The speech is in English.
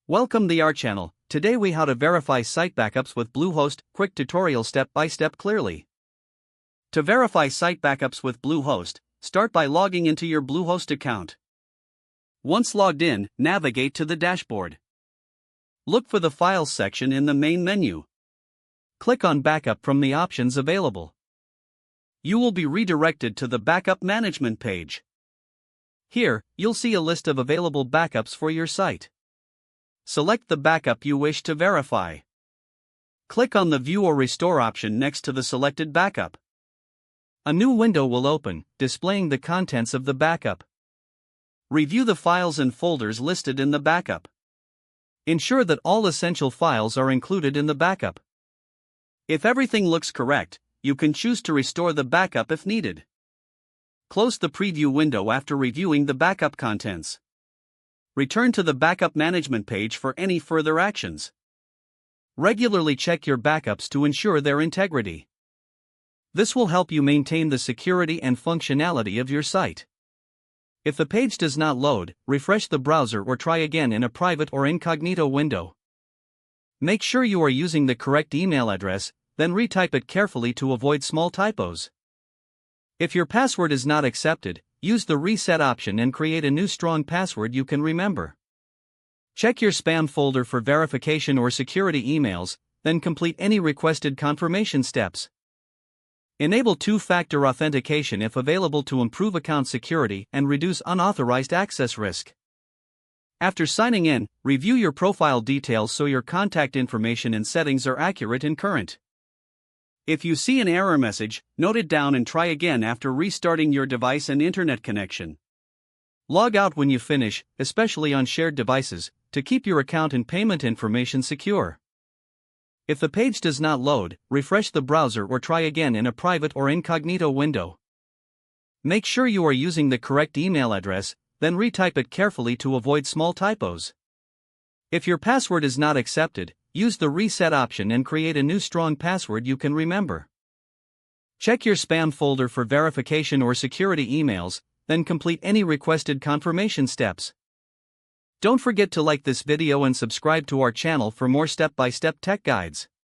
Welcome to our channel. Today we how to verify site backups with Bluehost. Quick tutorial step by step clearly. To verify site backups with Bluehost, start by logging into your Bluehost account. Once logged in, navigate to the dashboard. Look for the Files section in the main menu. Click on Backup from the options available. You will be redirected to the Backup Management page. Here, you'll see a list of available backups for your site. Select the backup you wish to verify. Click on the View or Restore option next to the selected backup. A new window will open, displaying the contents of the backup. Review the files and folders listed in the backup. Ensure that all essential files are included in the backup. If everything looks correct, you can choose to restore the backup if needed. Close the preview window after reviewing the backup contents. Return to the Backup Management page for any further actions. Regularly check your backups to ensure their integrity. This will help you maintain the security and functionality of your site. If the page does not load, refresh the browser or try again in a private or incognito window. Make sure you are using the correct email address, then retype it carefully to avoid small typos. If your password is not accepted, use the Reset option and create a new strong password you can remember. Check your spam folder for verification or security emails, then complete any requested confirmation steps. Enable two-factor authentication if available to improve account security and reduce unauthorized access risk. After signing in, review your profile details so your contact information and settings are accurate and current. If you see an error message, note it down and try again after restarting your device and internet connection. Log out when you finish, especially on shared devices, to keep your account and payment information secure. If the page does not load, refresh the browser or try again in a private or incognito window. Make sure you are using the correct email address, then retype it carefully to avoid small typos. If your password is not accepted, use the Reset option and create a new strong password you can remember. Check your spam folder for verification or security emails, then complete any requested confirmation steps. Don't forget to like this video and subscribe to our channel for more step-by-step tech guides.